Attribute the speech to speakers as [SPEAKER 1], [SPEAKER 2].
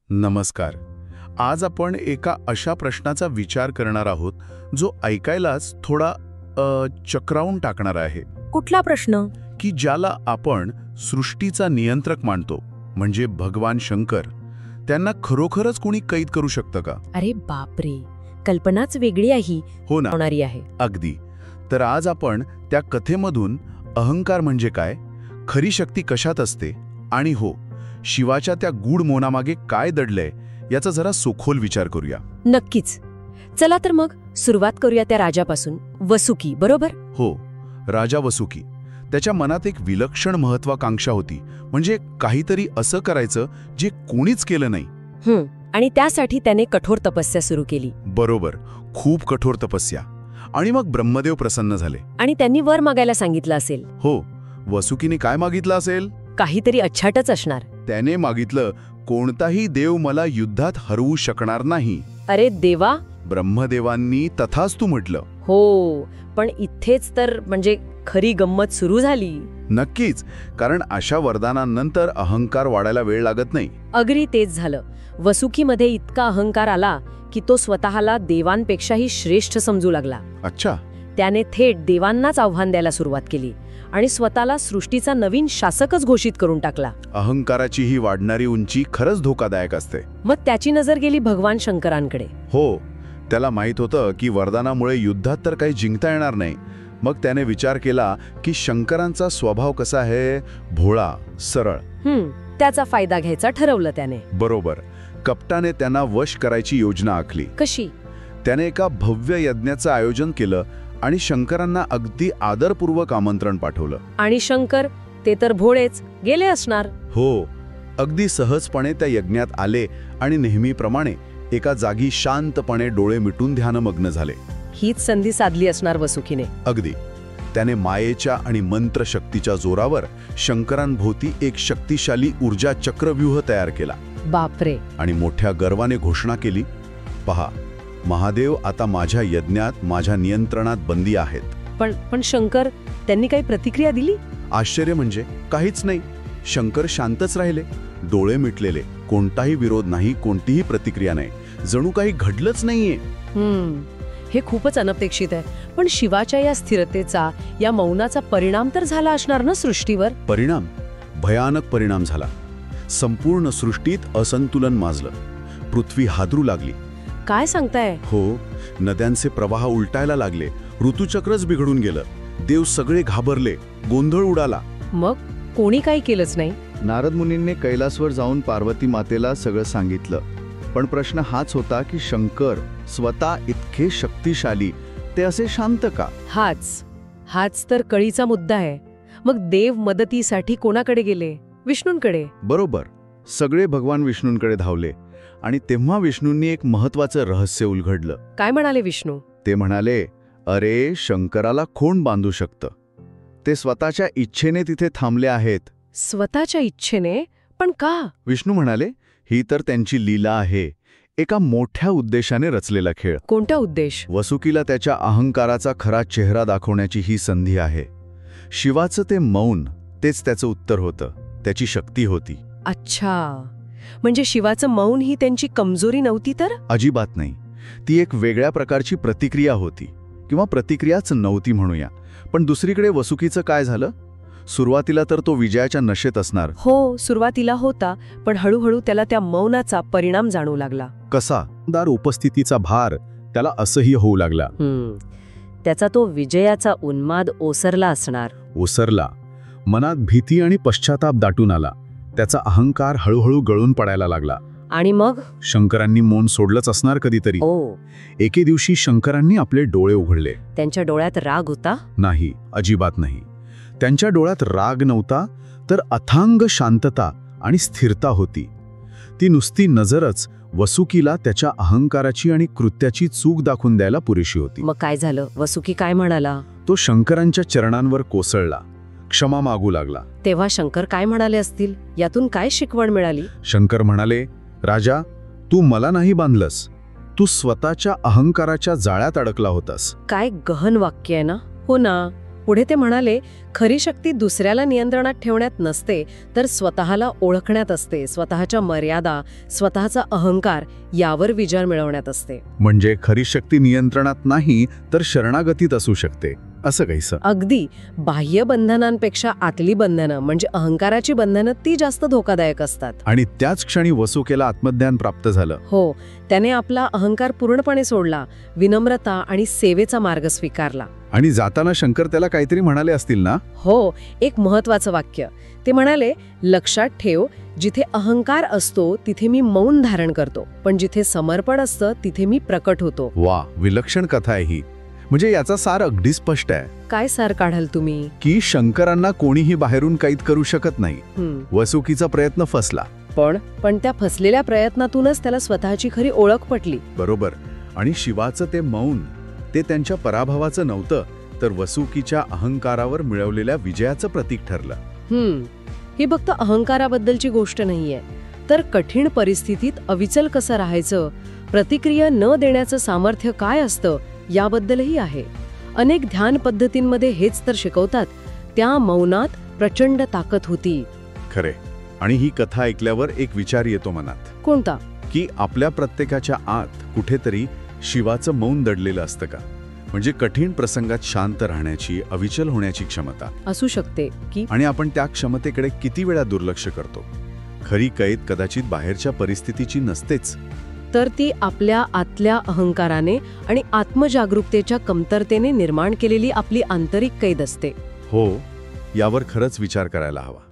[SPEAKER 1] नमस्कार. आज आपण एका अशा प्रश्नाचा विचार करणार आहोत जो ऐकायलाच थोडा चक्रावून टाकणारा आहे.
[SPEAKER 2] कुठला प्रश्न?
[SPEAKER 1] की ज्याला आपण सृष्टीचा नियंत्रक मानतो, म्हणजे भगवान शंकर, त्यांना खरोखरच कोणी कैद करू शकतं का?
[SPEAKER 2] अरे बापरे, कल्पनाच वेगळी आहे.
[SPEAKER 1] हो ना,
[SPEAKER 2] होणारी आहे.
[SPEAKER 1] अगदी. तर आज आपण त्या कथेमधून अहंकार म्हणजे काय, खरी शक्ती कशात असते, आणि हो, शिवाच्या त्या गूढ मौनामागे काय दडलंय याचा जरा सखोल विचार करूया.
[SPEAKER 2] नक्कीच. चला तर मग सुरुवात करूया त्या राजापासून, वसुकी, बरोबर?
[SPEAKER 1] हो, राजा वसुकी. त्याच्या मनात एक विलक्षण महत्वाकांक्षा होती, म्हणजे काहीतरी असं करायचं जे कोणीच केलं नाही.
[SPEAKER 2] आणि त्यासाठी त्याने कठोर तपस्या सुरू केली.
[SPEAKER 1] बरोबर, खूप कठोर तपस्या. आणि मग ब्रह्मदेव प्रसन्न झाले.
[SPEAKER 2] आणि त्यांनी वर मागायला सांगितलं असेल.
[SPEAKER 1] हो, वसुकीने काय मागितलं असेल?
[SPEAKER 2] काहीतरी अच्छाटच असणार.
[SPEAKER 1] त्याने मागितलं, कोणताही देव मला युद्धात हरवू शकणार नाही.
[SPEAKER 2] अरे देवा!
[SPEAKER 1] ब्रह्मदेवांनी तथास्तु म्हटलं.
[SPEAKER 2] हो, पण इथेच तर म्हणजे खरी गंमत सुरू झाली.
[SPEAKER 1] नक्कीच, कारण अशा वरदानानंतर अहंकार वाढायला वेळ लागत नाही.
[SPEAKER 2] अगदी तेच झालं. वसुकीमध्ये इतका अहंकार आला की तो स्वतःला देवांपेक्षाही श्रेष्ठ समजू लागला.
[SPEAKER 1] अच्छा.
[SPEAKER 2] त्याने थेट देवांनाच आव्हान द्यायला सुरुवात केली आणि स्वतःला सृष्टीचा नवीन शासकच घोषित करून टाकला.
[SPEAKER 1] अहंकाराची ही वाढणारी उंची खरंच धोकादायक असते.
[SPEAKER 2] मग त्याची नजर गेली भगवान शंकरांकडे.
[SPEAKER 1] हो, त्याला माहित होतं की वरदानामुळे युद्धात तर काही जिंकता येणार नाही. मग त्याने विचार केला की शंकरांचा स्वभाव कसा आहे, भोळा, सरळ.
[SPEAKER 2] त्याचा फायदा घ्यायचा ठरवलं त्याने.
[SPEAKER 1] बरोबर. कपटाने त्यांना वश करायची योजना आखली.
[SPEAKER 2] कशी? त्याने
[SPEAKER 1] एका भव्य यज्ञाचं आयोजन केलं आणि शंकरांना अगदी आदरपूर्वक आमंत्रण पाठवलं.
[SPEAKER 2] आणि शंकर, ते तर भोळेच, गेले असणार.
[SPEAKER 1] हो, अगदी सहजपणे त्या यज्ञात आले आणि नेहमीप्रमाणे एका जागी शांतपणे डोळे मिटून ध्यानमग्न झाले.
[SPEAKER 2] हीच संधी साधली असणार वसुकीने.
[SPEAKER 1] अगदी. त्याने मायेच्या आणि मंत्रशक्तीच्या जोरावर शंकरांभोवती एक शक्तिशाली ऊर्जा चक्रव्यूह तयार केला.
[SPEAKER 2] बापरे.
[SPEAKER 1] आणि मोठ्या गर्वाने घोषणा केली, पहा, महादेव आता माझ्या यज्ञात माझ्या नियंत्रणात बंदी आहेत.
[SPEAKER 2] पण शंकर, त्यांनी काही प्रतिक्रिया दिली?
[SPEAKER 1] आश्चर्य म्हणजे काहीच नाही. शंकर शांतच राहिले, डोळे मिटलेले. कोणताही विरोध नाही, कोणतीही प्रतिक्रिया नाही. जणू काही घडलंच नाहीये.
[SPEAKER 2] हे खूपच अनपेक्षित आहे. पण शिवाच्या या स्थिरतेचा, या मौनाचा परिणाम तर झाला असणार ना सृष्टीवर?
[SPEAKER 1] परिणाम? भयानक परिणाम झाला. संपूर्ण सृष्टीत असंतुलन माजलं. पृथ्वी हादरू लागली.
[SPEAKER 2] काय सांगताय?
[SPEAKER 1] हो, नद्यांचे प्रवाह उलटायला लागले. ऋतुचक्रच बिघडून गेलं. देव सगळे घाबरले. गोंधळ उडाला.
[SPEAKER 2] मग कोणी काही केलंच नाही?
[SPEAKER 3] नारद मुनींनी कैलासवर जाऊन पार्वती मातेला सगळं सांगितलं. पण प्रश्न हाच होता की शंकर स्वतः इतके शक्तिशाली, ते असे शांत का?
[SPEAKER 2] हाच तर कळीचा मुद्दा आहे. मग देव मदतीसाठी कोणाकडे गेले? विष्णूंकडे.
[SPEAKER 3] बरोबर. सगळे भगवान विष्णूंकडे धावले. आणि तेव्हा विष्णूंनी एक महत्वाचं रहस्य उलगडलं.
[SPEAKER 2] काय म्हणाले विष्णू?
[SPEAKER 3] ते म्हणाले, अरे, शंकराला कोण बांधू शकतं? ते स्वतःच्या इच्छेने तिथे थांबले आहेत.
[SPEAKER 2] स्वतःच्या इच्छेने? पण का?
[SPEAKER 3] विष्णू म्हणाले, ही तर त्यांची लीला आहे, एका मोठ्या उद्देशाने रचलेला खेळ.
[SPEAKER 2] कोणता उद्देश?
[SPEAKER 3] वसुकीला त्याच्या अहंकाराचा खरा चेहरा दाखवण्याची ही संधी आहे. शिवाचं ते मौन, तेच त्याचं उत्तर होतं, त्याची शक्ती होती.
[SPEAKER 2] अच्छा, म्हणजे शिवाचं मौन ही त्यांची कमजोरी नव्हती तर?
[SPEAKER 3] अजिबात नाही. ती एक वेगळ्या प्रकारची प्रतिक्रिया होती, किंवा प्रतिक्रियाच नव्हती म्हणूया. पण दुसरीकडे वसुकीचं काय झालं? सुरुवातीला तर तो विजयाच्या नशेत असणार.
[SPEAKER 2] हो, सुरुवातीला होता, पण हळूहळू त्याला त्या मौनाचा परिणाम जाणवू लागला.
[SPEAKER 3] कसा? दार उपस्थितीचा भार त्याला असह्य होऊ लागला.
[SPEAKER 2] त्याचा तो विजयाचा उन्माद ओसरला असणार.
[SPEAKER 3] ओसरला. मनात भीती आणि पश्चाताप दाटून आला. त्याचा अहंकार हळूहळू गळून पडायला लागला.
[SPEAKER 2] आणि मग
[SPEAKER 3] शंकरांनी मौन सोडलंच असणार कधीतरी. एके दिवशी शंकरांनी आपले डोळे उघडले.
[SPEAKER 2] त्यांच्या डोळ्यात राग होता?
[SPEAKER 3] नाही, अजिबात नाही. त्यांच्या डोळ्यात राग नव्हता, तर अथांग शांतता आणि स्थिरता होती. ती नुसती नजरच वसुकीला त्याच्या अहंकाराची आणि कृत्याची चूक दाखवून द्यायला पुरेशी होती.
[SPEAKER 2] मग काय झालं? वसुकी काय म्हणाला?
[SPEAKER 3] तो शंकरांच्या चरणांवर कोसळला, क्षमा मागू लागला.
[SPEAKER 2] तेव्हा शंकर काय म्हणाले असतील? यातून काय शिकवण मिळाली?
[SPEAKER 3] शंकर म्हणाले, राजा, तू मला नाही बांधलंस, तू स्वतःच्या अहंकाराच्या जाळ्यात अडकला होतास.
[SPEAKER 2] काय गहन वाक्य आहे ना? हो ना, पुढे ते म्हणाले, खरी शक्ती दुसऱ्याला नियंत्रणात ठेवण्यात नसते, तर स्वतःला ओळखण्यात असते, स्वतःच्या मर्यादा, स्वतःचा अहंकार यावर विजय मिळवण्यात असते.
[SPEAKER 3] म्हणजे खरी शक्ती नियंत्रणात नाही तर शरणागतीत असू शकते, असं काहीसं.
[SPEAKER 2] अगदी. बाह्य बंधनांपेक्षा आतली बंधनं म्हणजे अहंकाराची बंधनं ती जास्त धोकादायक असतात.
[SPEAKER 3] आणि त्याच क्षणी वसुकेला आत्मज्ञान प्राप्त झालं.
[SPEAKER 2] हो, त्याने आपला अहंकार पूर्णपणे सोडला, विनम्रता आणि सेवेचा मार्ग स्वीकारला.
[SPEAKER 3] आणि जाताना शंकर त्याला काहीतरी म्हणाले असतील ना?
[SPEAKER 2] हो, एक महत्वाचं वाक्य. ते म्हणाले, लक्षात ठेव, जिथे अहंकार असतो तिथे मी मौन धारण करतो, पण जिथे समर्पण असतं तिथे मी प्रकट होतो.
[SPEAKER 3] वा, विलक्षण कथा आहे ही. म्हणजे याचा सार अगदी स्पष्ट आहे
[SPEAKER 2] काय सार काढाल तुम्ही?
[SPEAKER 3] की शंकरांना कोणीही बाहेरून कैद करू शकत नाही. वसुकीचा प्रयत्न फसला,
[SPEAKER 2] पण त्या फसलेल्या प्रयत्नातूनच त्याला स्वतःची खरी ओळख पटली.
[SPEAKER 3] बरोबर. आणि शिवाचं ते मौन, ते त्यांच्या पराभवाचं नव्हतं, तर वसुकीच्या अहंकारावर मिळवलेल्या विजयाचं प्रतीक ठरलं.
[SPEAKER 2] ही फक्त अहंकाराबद्दलची गोष्ट नाहीये, तर कठीण परिस्थितीत अविचल कसं राहायचं, प्रतिक्रिया न देण्याचं सामर्थ्य काय असतं याबद्दलही आहे. अनेक ध्यान पद्धतींमध्ये हेच तर शिकवतात. त्या मौनात प्रचंड ताकद होती.
[SPEAKER 3] खरे. आणि ही कथा ऐकल्यावर एक विचार येतो मनात.
[SPEAKER 2] कोणता?
[SPEAKER 3] की आपल्या प्रत्येकाच्या आत कुठेतरी शिवाचं मौन दडलेलं असतं का? म्हणजे कठीण प्रसंगात शांत राहण्याची, अविचल होण्याची क्षमता
[SPEAKER 2] असू शकते की.
[SPEAKER 3] आणि आपण त्या क्षमतेकडे किती वेळा दुर्लक्ष करतो. खरी कैद कदाचित बाहेरच्या परिस्थितीची नसतेच,
[SPEAKER 2] तर ती आपल्या आतल्या अहंकाराने आणि आत्मजागरूकतेच्या कमतरतेने निर्माण केलेली आपली आंतरिक कैद असते.
[SPEAKER 3] हो, यावर खरंच विचार करायला हवा.